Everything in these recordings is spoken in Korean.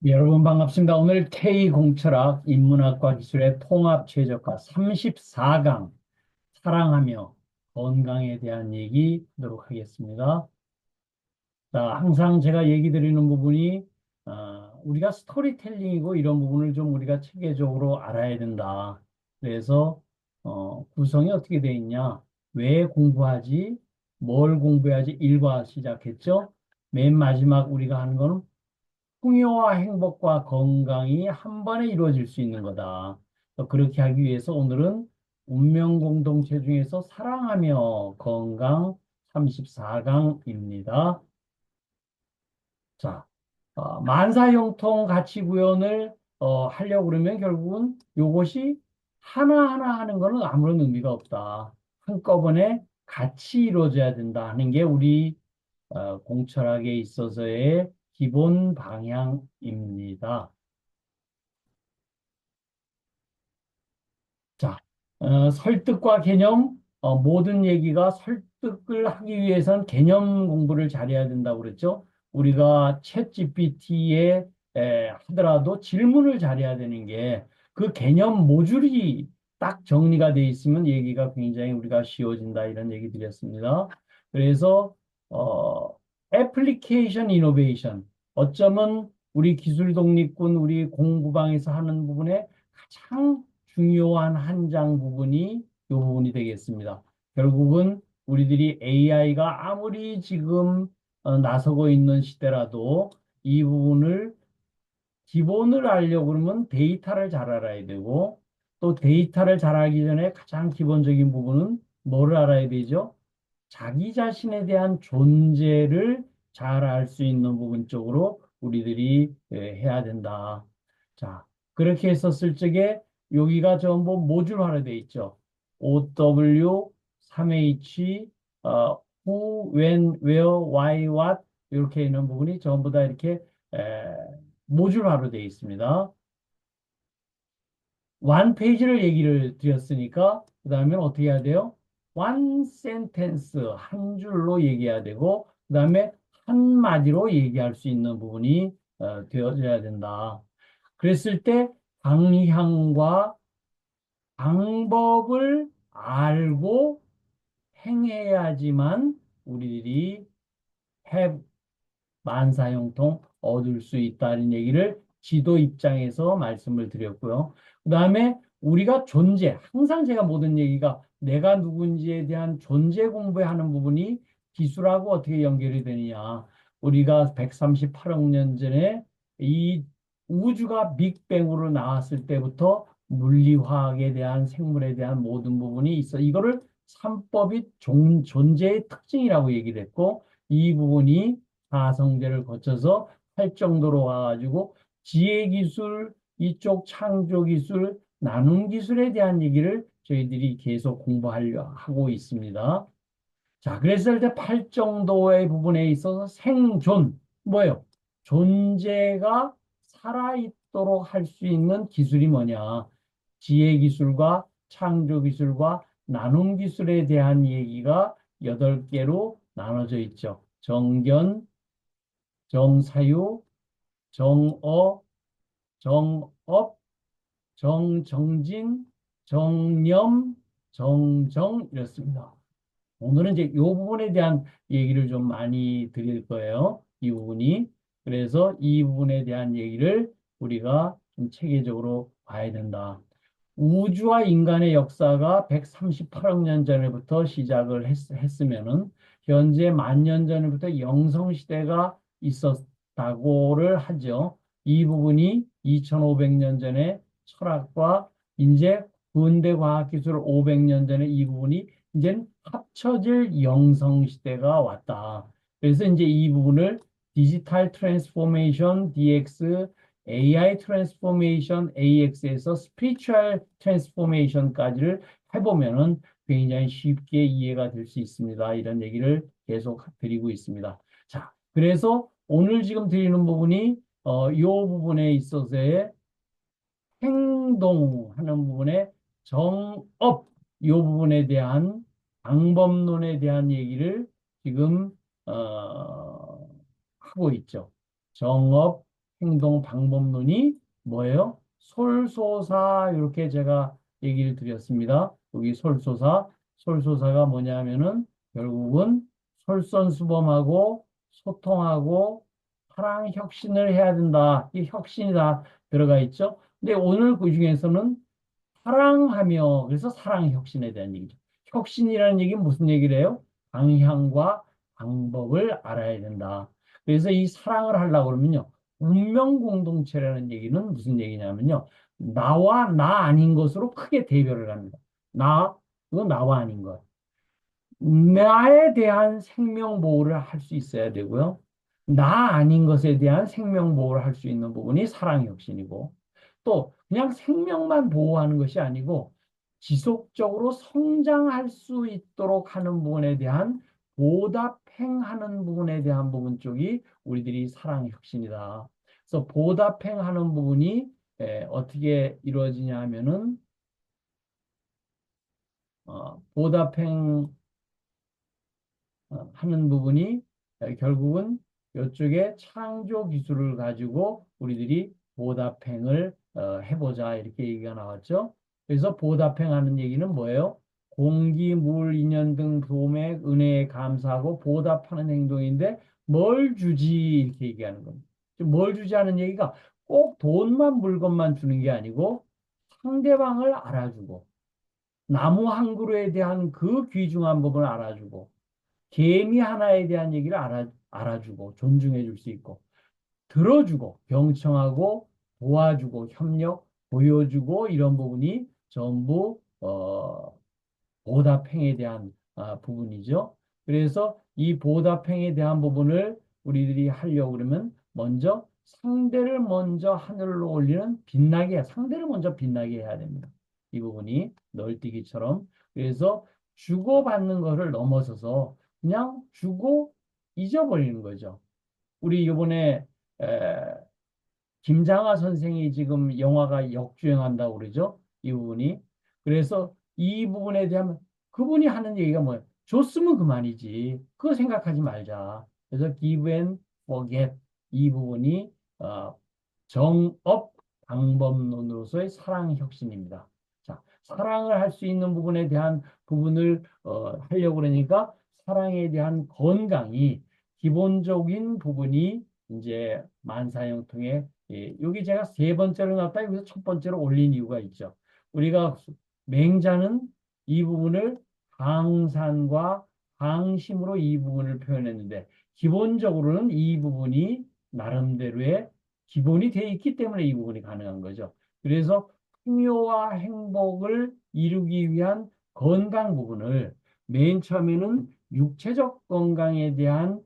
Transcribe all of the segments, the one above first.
네, 여러분 반갑습니다. 오늘 K공철학 인문학과 기술의 통합 최적화 34강 사랑하며 건강에 대한 얘기 하도록 하겠습니다. 자, 항상 제가 얘기 드리는 부분이 우리가 스토리텔링이고 이런 부분을 좀 우리가 체계적으로 알아야 된다. 그래서 구성이 어떻게 되어 있냐? 왜 공부하지? 뭘 공부해야지? 일과 시작했죠? 맨 마지막 우리가 하는 거는 풍요와 행복과 건강이 한 번에 이루어질 수 있는 거다. 그렇게 하기 위해서 오늘은 운명 공동체 중에서 사랑하며 건강 34강입니다. 자, 만사형통 가치 구현을 하려고 그러면 결국은 요것이 하나하나 하는 거는 아무런 의미가 없다. 한꺼번에 같이 이루어져야 된다 하는 게 우리 공철학에 있어서의 기본 방향입니다. 자, 설득과 개념, 모든 얘기가 설득을 하기 위해선 개념 공부를 잘해야 된다고 그랬죠. 우리가 챗 GPT에 하더라도 질문을 잘해야 되는 게 그 개념 모듈이 딱 정리가 돼 있으면 얘기가 굉장히 우리가 쉬워진다 이런 얘기 드렸습니다. 그래서 애플리케이션 이노베이션 어쩌면 우리 기술 독립군 우리 공부방에서 하는 부분에 가장 중요한 한 장 부분이 이 부분이 되겠습니다. 결국은 우리들이 AI가 아무리 지금 나서고 있는 시대라도 이 부분을 기본을 알려고 그러면 데이터를 잘 알아야 되고 또 데이터를 잘 알기 전에 가장 기본적인 부분은 뭐를 알아야 되죠? 자기 자신에 대한 존재를 잘 알 수 있는 부분 쪽으로 우리들이 해야 된다. 자, 그렇게 했었을 적에 여기가 전부 모듈화로 되어 있죠. OW, 3H, who, when, where, why, what 이렇게 있는 부분이 전부 다 이렇게 에, 모듈화로 되어 있습니다. one 페이지를 얘기를 드렸으니까 그 다음에 어떻게 해야 돼요? one sentence 한 줄로 얘기해야 되고 그 다음에 한마디로 얘기할 수 있는 부분이 되어져야 된다. 그랬을 때 방향과 방법을 알고 행해야지만 우리들이 have 만사형통 얻을 수 있다는 얘기를 지도 입장에서 말씀을 드렸고요. 그 다음에 우리가 존재, 항상 제가 모든 얘기가 내가 누군지에 대한 존재 공부하는 부분이 기술하고 어떻게 연결이 되느냐. 우리가 138억 년 전에 이 우주가 빅뱅으로 나왔을 때부터 물리화학에 대한 생물에 대한 모든 부분이 있어. 이거를 삼법이 존재의 특징이라고 얘기를 했고 이 부분이 사성제를 거쳐서 활정도로 와가지고 지혜기술, 이쪽 창조기술, 나눔기술에 대한 얘기를 저희들이 계속 공부하려 하고 있습니다. 자, 그랬을 때 팔정도의 부분에 있어서 생존, 뭐예요? 존재가 살아있도록 할 수 있는 기술이 뭐냐? 지혜기술과 창조기술과 나눔기술에 대한 얘기가 8개로 나눠져 있죠. 정견, 정사유, 정어, 정업, 정정진, 정념, 정정 이렇습니다. 오늘은 이제 이 부분에 대한 얘기를 좀 많이 드릴 거예요. 이 부분이. 그래서 이 부분에 대한 얘기를 우리가 좀 체계적으로 봐야 된다. 우주와 인간의 역사가 138억 년 전부터 시작을 했으면은 현재 10,000년 전부터 영성시대가 있었다고를 하죠. 이 부분이 2,500년 전에 철학과 이제 근대과학기술 500년 전에 이 부분이 이제 합쳐질 영성시대가 왔다. 그래서 이제 이 부분을 디지털 트랜스포메이션 DX AI 트랜스포메이션 AX에서 스피리추얼 트랜스포메이션까지를 해보면은 굉장히 쉽게 이해가 될 수 있습니다. 이런 얘기를 계속 드리고 있습니다. 자, 그래서 오늘 지금 드리는 부분이 이 부분에 있어서의 행동하는 부분에 정업 이 부분에 대한 방법론에 대한 얘기를 지금 하고 있죠. 정업, 행동 방법론이 뭐예요? 솔소사 이렇게 제가 얘기를 드렸습니다. 여기 솔소사가 뭐냐면은 결국은 솔선수범하고 소통하고 사랑 혁신을 해야 된다. 이 혁신이 다 들어가 있죠. 근데 오늘 그 중에서는 사랑하며 그래서 사랑 혁신에 대한 얘기죠. 혁신이라는 얘기는 무슨 얘기를 해요? 방향과 방법을 알아야 된다. 그래서 이 사랑을 하려고 그러면요. 운명 공동체라는 얘기는 무슨 얘기냐면요. 나와 나 아닌 것으로 크게 대별을 합니다. 그거 나와 아닌 것. 나에 대한 생명 보호를 할 수 있어야 되고요. 나 아닌 것에 대한 생명 보호를 할 수 있는 부분이 사랑 혁신이고, 또 그냥 생명만 보호하는 것이 아니고 지속적으로 성장할 수 있도록 하는 부분에 대한 보답행하는 부분에 대한 부분 쪽이 우리들이 사랑 혁신이다. 그래서 보답행하는 부분이 어떻게 이루어지냐 하면은 보답행 하는 부분이 결국은 이쪽에 창조 기술을 가지고 우리들이 보답행을 해보자 이렇게 얘기가 나왔죠. 그래서 보답행하는 얘기는 뭐예요? 공기, 물, 인연 등 도움에 은혜에 감사하고 보답하는 행동인데 뭘 주지 이렇게 얘기하는 겁니다. 뭘 주지 하는 얘기가 꼭 돈만 물건만 주는 게 아니고 상대방을 알아주고 나무 한 그루에 대한 그 귀중한 부분을 알아주고 개미 하나에 대한 얘기를 알아주고 존중해 줄 수 있고 들어주고 경청하고 도와주고 협력 보여주고 이런 부분이 전부 보답행에 대한 부분이죠. 그래서 이 보답행에 대한 부분을 우리들이 하려고 그러면 먼저 상대를 먼저 하늘로 올리는 상대를 먼저 빛나게 해야 됩니다. 이 부분이 널뛰기처럼. 그래서 주고받는 것을 넘어서서 그냥 주고 잊어버리는 거죠. 우리 이번에 김장하 선생이 지금 영화가 역주행한다고 그러죠. 이 부분이. 그래서 이 부분에 대한 그분이 하는 얘기가 뭐예요? 줬으면 그만이지. 그거 생각하지 말자. 그래서 give and forget 이 부분이 어, 정업 방법론으로서의 사랑 혁신입니다. 자, 사랑을 할 수 있는 부분에 대한 부분을 하려고 그러니까 사랑에 대한 건강이 기본적인 부분이 이제 만사형통에 여기 제가 세 번째로 놨다 여기서 첫 번째로 올린 이유가 있죠. 우리가 맹자는 이 부분을 강산과 강심으로 이 부분을 표현했는데 기본적으로는 이 부분이 나름대로의 기본이 되어 있기 때문에 이 부분이 가능한 거죠. 그래서 풍요와 행복을 이루기 위한 건강 부분을 맨 처음에는 육체적 건강에 대한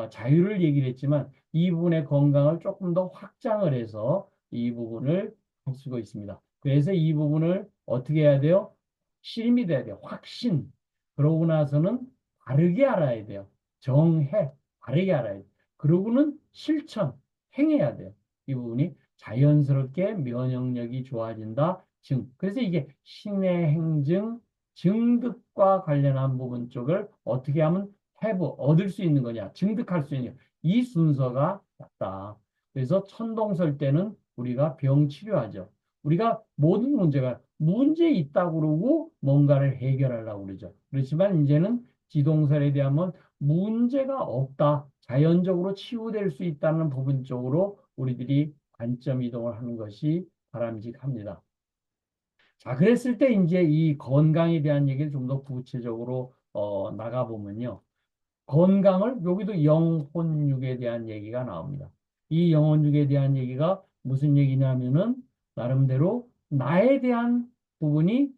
자유를 얘기를 했지만 이 부분의 건강을 조금 더 확장을 해서 이 부분을 할 수가 있습니다. 그래서 이 부분을 어떻게 해야 돼요? 실임이 돼야 돼요. 확신. 그러고 나서는 바르게 알아야 돼요. 정해. 바르게 알아야 돼요. 그러고는 실천. 행해야 돼요. 이 부분이 자연스럽게 면역력이 좋아진다. 그래서 이게 신의 행증, 증득과 관련한 부분 쪽을 어떻게 하면 얻을 수 있는 거냐, 증득할 수 있는 이 순서가 맞다. 그래서 천동설 때는 우리가 병 치료하죠. 우리가 모든 문제 있다고 그러고 뭔가를 해결하려고 그러죠. 그렇지만 이제는 지동설에 대하면 문제가 없다. 자연적으로 치유될 수 있다는 부분 쪽으로 우리들이 관점 이동을 하는 것이 바람직합니다. 자, 그랬을 때 이제 이 건강에 대한 얘기를 좀 더 구체적으로 나가보면요. 건강을 여기도 영혼육에 대한 얘기가 나옵니다. 이 영혼육에 대한 얘기가 무슨 얘기냐면은 나름대로 나에 대한 부분이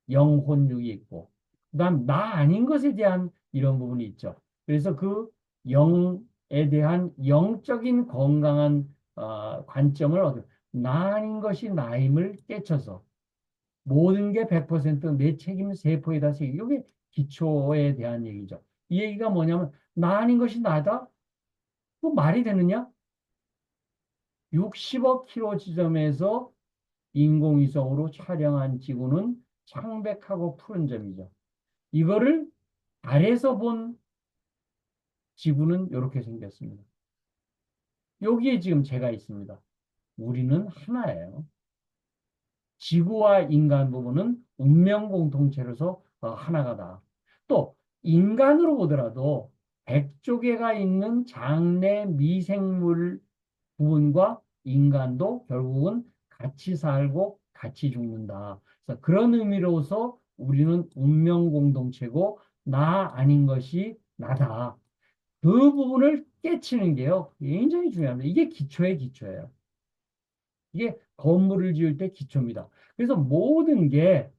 영혼육이 있고 그다음 나 아닌 것에 대한 이런 부분이 있죠. 그래서 그 영에 대한 영적인 건강한 관점을 나 아닌 것이 나임을 깨쳐서 모든 게 100%내 책임 세포에다 새기. 이게 기초에 대한 얘기죠. 이 얘기가 뭐냐면 나 아닌 것이 나다? 그 말이 되느냐? 60억 킬로 지점에서 인공위성으로 촬영한 지구는 창백하고 푸른 점이죠. 이거를 달에서 본 지구는 이렇게 생겼습니다. 여기에 지금 제가 있습니다. 우리는 하나예요. 지구와 인간 부분은 운명 공통체로서 하나가다. 또 인간으로 보더라도 100조개가 있는 장내 미생물 부분과 인간도 결국은 같이 살고 같이 죽는다. 그래서 그런 의미로서 우리는 운명 공동체고 나 아닌 것이 나다. 그 부분을 깨치는 게요. 굉장히 중요합니다. 이게 기초의 기초예요. 이게 건물을 지을 때 기초입니다. 그래서 모든 게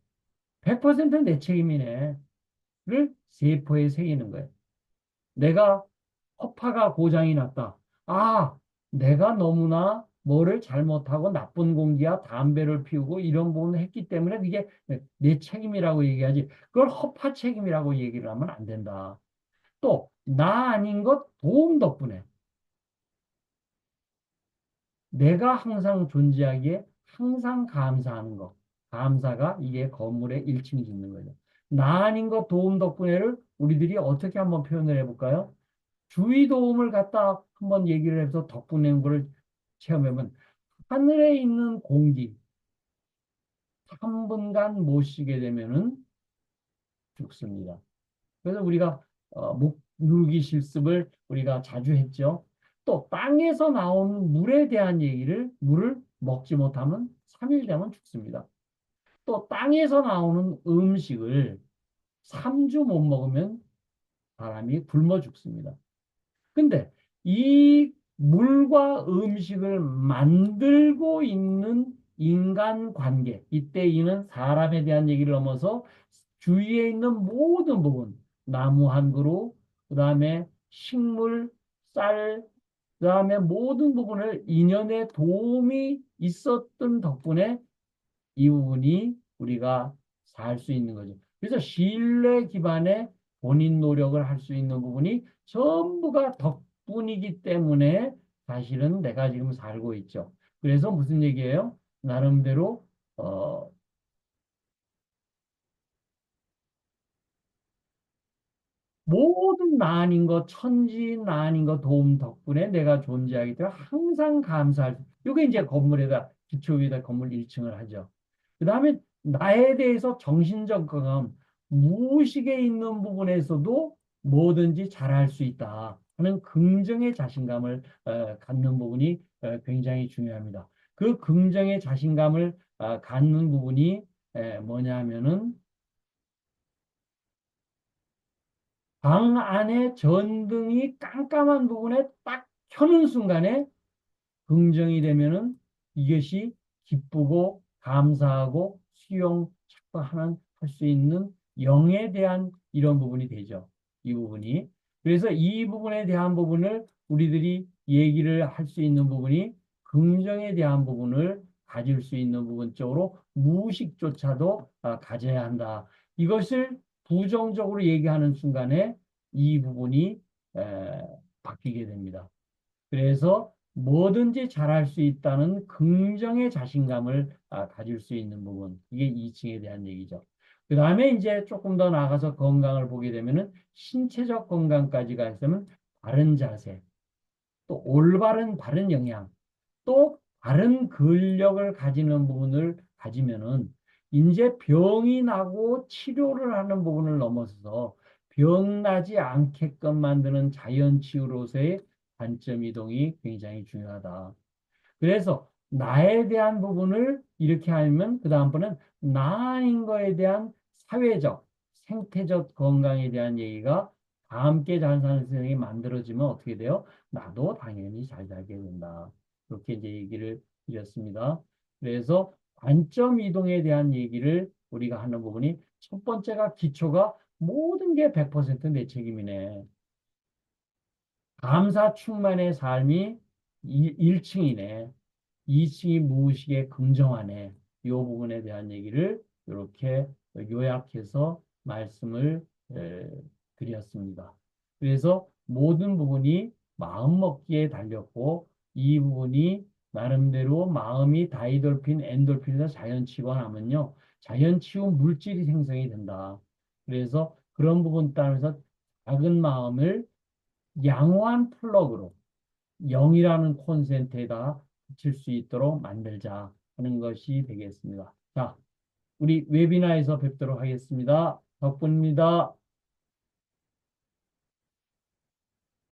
100%내 책임이네를 세포에 새기는 거예요. 내가 허파가 고장이 났다. 아, 내가 너무나 뭐를 잘못하고 나쁜 공기야 담배를 피우고 이런 부분을 했기 때문에 이게 내 책임이라고 얘기하지. 그걸 허파 책임이라고 얘기를 하면 안 된다. 또, 나 아닌 것 도움 덕분에 내가 항상 존재하기에 항상 감사하는 것. 감사가 이게 건물의 1층 짓는 거죠. 나 아닌 것 도움 덕분에를 우리들이 어떻게 한번 표현을 해볼까요? 주위 도움을 갖다 한번 얘기를 해서 덕분에 거를 체험해보면 하늘에 있는 공기 3분간 못 쉬게 되면은 죽습니다. 그래서 우리가 목 누르기 실습을 우리가 자주 했죠. 또 땅에서 나오는 물에 대한 얘기를 물을 먹지 못하면 3일 되면 죽습니다. 또 땅에서 나오는 음식을 3주 못 먹으면 사람이 굶어 죽습니다. 근데 이 물과 음식을 만들고 있는 인간 관계, 이때 이는 사람에 대한 얘기를 넘어서 주위에 있는 모든 부분, 나무 한 그루, 그 다음에 식물, 쌀, 그 다음에 모든 부분을 인연의 도움이 있었던 덕분에 이 부분이 우리가 살 수 있는 거죠. 그래서 신뢰 기반의 본인 노력을 할 수 있는 부분이 전부가 덕분이기 때문에 사실은 내가 지금 살고 있죠. 그래서 무슨 얘기예요? 나름대로 모든 나 아닌 것, 천지 나 아닌 것 도움 덕분에 내가 존재하기 때문에 항상 감사할 수. 이게 이제 건물에다 기초 위에다 건물 1층을 하죠. 그 다음에 나에 대해서 정신적 건강, 무의식에 있는 부분에서도 뭐든지 잘할 수 있다 하는 긍정의 자신감을 갖는 부분이 굉장히 중요합니다. 그 긍정의 자신감을 갖는 부분이 뭐냐면은 방 안에 전등이 깜깜한 부분에 딱 켜는 순간에 긍정이 되면은 이것이 기쁘고 감사하고 수용 착하는 할 수 있는 영에 대한 이런 부분이 되죠. 이 부분이. 그래서 이 부분에 대한 부분을 우리들이 얘기를 할 수 있는 부분이 긍정에 대한 부분을 가질 수 있는 부분 쪽으로 무의식조차도 가져야 한다. 이것을 부정적으로 얘기하는 순간에 이 부분이 에, 바뀌게 됩니다. 그래서 뭐든지 잘할 수 있다는 긍정의 자신감을 가질 수 있는 부분. 이게 2층에 대한 얘기죠. 그 다음에 이제 조금 더 나가서 건강을 보게 되면은 신체적 건강까지가 있으면 바른 자세, 또 올바른 바른 영양, 또 바른 근력을 가지는 부분을 가지면은 이제 병이 나고 치료를 하는 부분을 넘어서서 병 나지 않게끔 만드는 자연 치유로서의 관점 이동이 굉장히 중요하다. 그래서 나에 대한 부분을 이렇게 하면 그 다음번은 나인 거에 대한 사회적, 생태적 건강에 대한 얘기가 다 함께 잘 사는 세상이 만들어지면 어떻게 돼요? 나도 당연히 잘 살게 된다. 그렇게 이제 얘기를 드렸습니다. 그래서 관점 이동에 대한 얘기를 우리가 하는 부분이 첫 번째가 기초가 모든 게 100%내 책임이네. 감사 충만의 삶이 1층이네. 2층이 무의식의 긍정하네. 이 부분에 대한 얘기를 이렇게 요약해서 말씀을 드렸습니다. 그래서 모든 부분이 마음먹기에 달렸고 이 부분이 나름대로 마음이 다이돌핀, 엔돌핀에서 자연치유하면요. 자연치유 물질이 생성이 된다. 그래서 그런 부분 따라서 작은 마음을 양호한 플러그로 영이라는 콘센트에다 붙일 수 있도록 만들자 하는 것이 되겠습니다. 자, 우리 웨비나에서 뵙도록 하겠습니다. 덕분입니다.